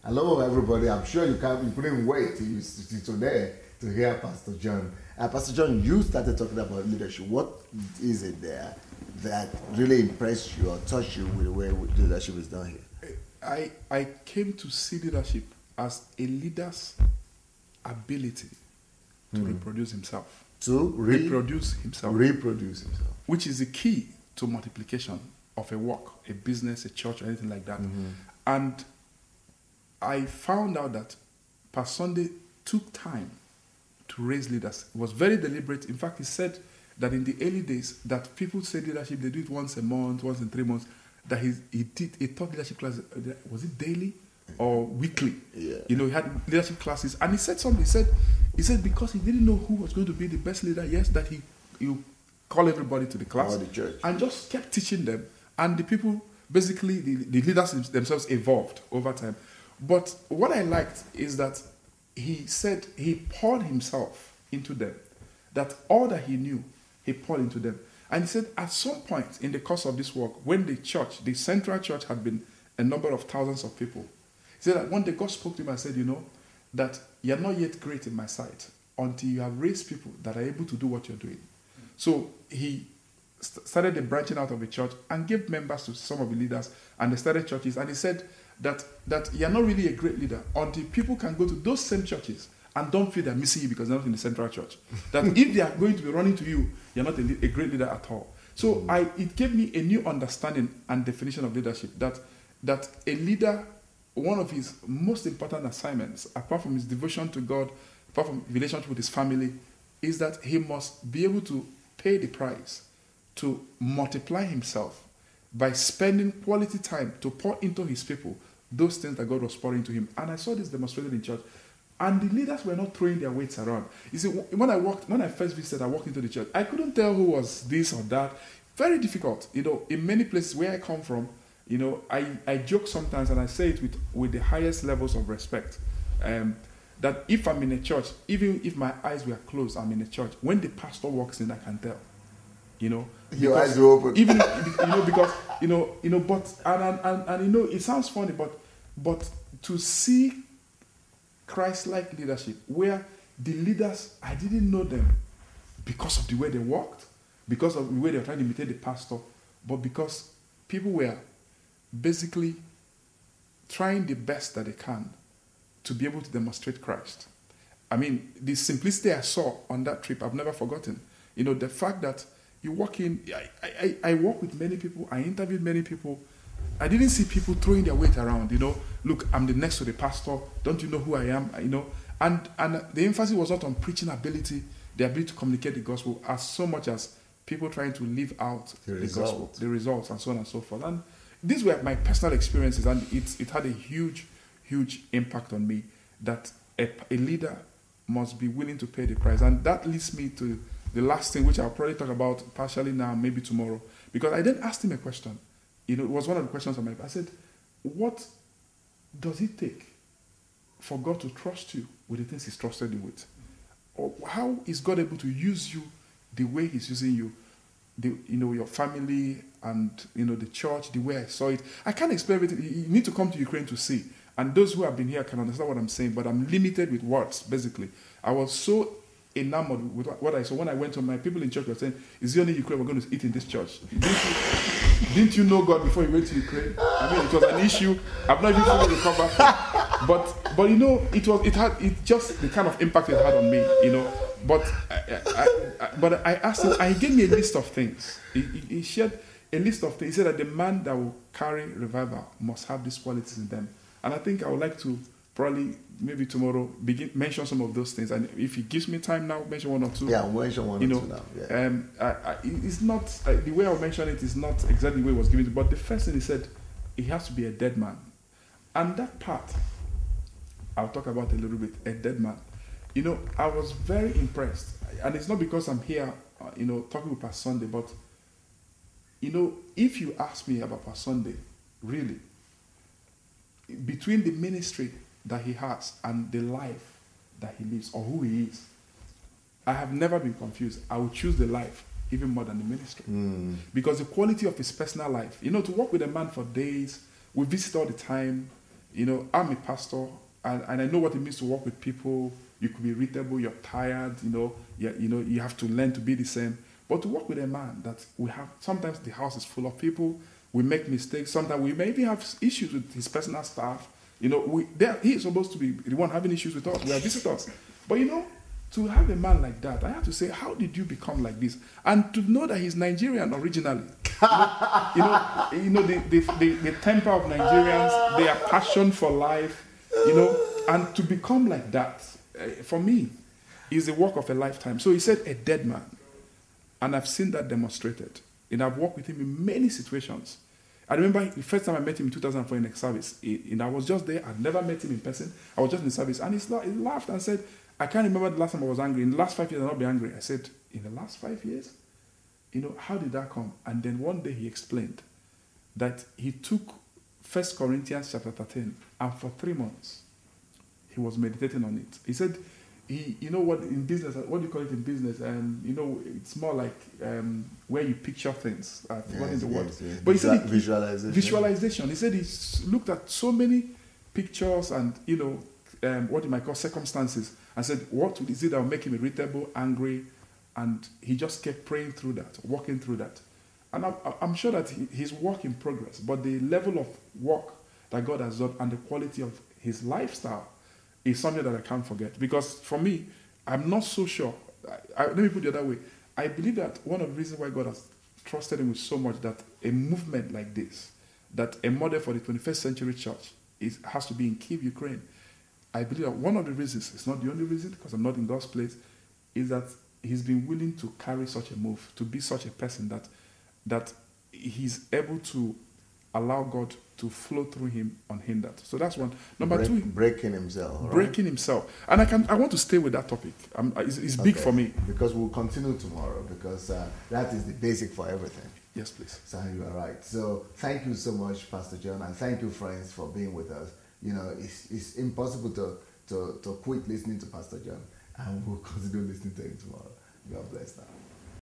Hello, everybody. I'm sure you couldn't wait till today to hear Pastor John. Pastor John, you started talking about leadership. What is it there that really impressed you or touched you with the way leadership is done here? I came to see leadership as a leader's ability to reproduce himself. To reproduce himself. Reproduce himself. Which is the key to multiplication of a work, a business, a church, or anything like that. And I found out that Pastor Sunday took time to raise leaders. It was very deliberate. In fact, he said that in the early days, that people say leadership, they do it once a month, once in 3 months, that he taught leadership classes, was it daily or weekly? Yeah. You know, he had leadership classes. And he said something, he said because he didn't know who was going to be the best leader, yes, that he call everybody to the class. Or the church. And just kept teaching them. And the people, basically, the leaders themselves evolved over time. But what I liked is that he said he poured himself into them, that all that he knew, he poured into them. And he said at some point in the course of this work, when the church, the central church had been a number of thousands of people, he said that one day God spoke to him and said, you know, that you're not yet great in my sight until you have raised people that are able to do what you're doing. So he started the branching out of the church and gave members to some of the leaders, and they started churches. And he said that you're not really a great leader until people can go to those same churches and don't feel they're missing you because they're not in the central church. That if they are going to be running to you, you're not a great leader at all. So it gave me a new understanding and definition of leadership, that a leader, one of his most important assignments, apart from his devotion to God, apart from relationship with his family, is that he must be able to pay the price to multiply himself by spending quality time to pour into his people those things that God was pouring into him. And I saw this demonstrated in church. And the leaders were not throwing their weights around. You see, when I first visited, I walked into the church, I couldn't tell who was this or that. Very difficult. You know, in many places where I come from, you know, I joke sometimes, and I say it with the highest levels of respect, that if I'm in a church, even if my eyes were closed, I'm in a church. When the pastor walks in, I can tell. You know, your eyes are open. Even because but you know, it sounds funny, but to see Christ-like leadership, where the leaders, I didn't know them because of the way they walked, because of the way they were trying to imitate the pastor, but because people were basically trying the best that they can to be able to demonstrate Christ. I mean, the simplicity I saw on that trip, I've never forgotten. You know, the fact that you walk in, I work with many people, I interviewed many people. I didn't see people throwing their weight around, you know. Look, I'm the next to the pastor. Don't you know who I am? You know, and the emphasis was not on preaching ability, the ability to communicate the gospel, as so much as people trying to live out the gospel, the results, and so on and so forth. And these were my personal experiences, and it had a huge impact on me, that a leader must be willing to pay the price. And that leads me to the last thing, which I'll probably talk about partially now, maybe tomorrow, because I then asked him a question. You know, it was one of the questions on my. I said, what does it take for God to trust you with the things He's trusted you with? Or how is God able to use you the way He's using you? Your family and, the church, the way I saw it. I can't explain everything. You need to come to Ukraine to see. And those who have been here can understand what I'm saying, but I'm limited with words, basically. I was so enamored with what I saw. When I went to my people in church were saying, it's the only Ukraine we're going to eat in this church. Didn't you know God before you went to Ukraine? I mean, it was an issue. I've not even fully recovered from. But it just the kind of impact it had on me, But I asked him, and he gave me a list of things. He shared a list of things. He said that the man that will carry revival must have these qualities in them. And I think I would like to probably, maybe tomorrow, mention some of those things. And if he gives me time now, mention one or two. Yeah, mention one or two now. Yeah. It's not, the way I'll mention it is not exactly the way it was given to, but the first thing he said, he has to be a dead man. And that part, I'll talk about a little bit, a dead man. I was very impressed. And it's not because I'm here, talking with Pastor Sunday, but, if you ask me about Pastor Sunday, really, between the ministry that he has and the life that he lives, or who he is, I have never been confused. I would choose the life even more than the ministry. Because the quality of his personal life, to work with a man for days, we visit all the time, You know, I'm a pastor, and I know what it means to work with people. You could be irritable, you're tired, you have to learn to be the same. But to work with a man that we have, sometimes the house is full of people, we make mistakes, sometimes we may even have issues with his personal staff. You know, he is supposed to be the one having issues with us. We are visitors. But you know, to have a man like that, I have to say, how did you become like this? And to know that he's Nigerian originally. The temper of Nigerians, their passion for life, and to become like that, for me, is the work of a lifetime. So he said, a dead man. And I've seen that demonstrated. And I've worked with him in many situations. I remember the first time I met him in 2004 in a service. I was just there. I'd never met him in person. I was just in the service. And he laughed and said, I can't remember the last time I was angry. In the last 5 years, I'll not be angry. I said, in the last 5 years? How did that come? And then one day he explained that he took 1 Corinthians chapter 13, and for 3 months, he was meditating on it. He said, in business, what do you call it in business? It's more like where you picture things. I've forgotten the word. Yes. But he said visualization. Visualization. He said he looked at so many pictures and, what you might call circumstances, and said, what is it that will make him irritable, angry? And he just kept praying through that, walking through that. And I'm sure that he's work in progress, but the level of work that God has done and the quality of his lifestyle is something that I can't forget. Because for me, I'm not so sure. Let me put it the other way. I believe that one of the reasons why God has trusted him with so much, that a movement like this, that a model for the 21st century church has to be in Kyiv, Ukraine. I believe that one of the reasons, it's not the only reason, because I'm not in God's place, is that he's been willing to carry such a move, to be such a person that he's able to allow God to flow through him unhindered. So that's one. Number two, breaking himself. Right? Breaking himself. And I want to stay with that topic. It's big for me. Because we'll continue tomorrow, because that is the basic for everything. Yes, please. So you are right. So thank you so much, Pastor John, and thank you, friends, for being with us. It's impossible to quit listening to Pastor John, and we'll continue listening to him tomorrow. God bless now.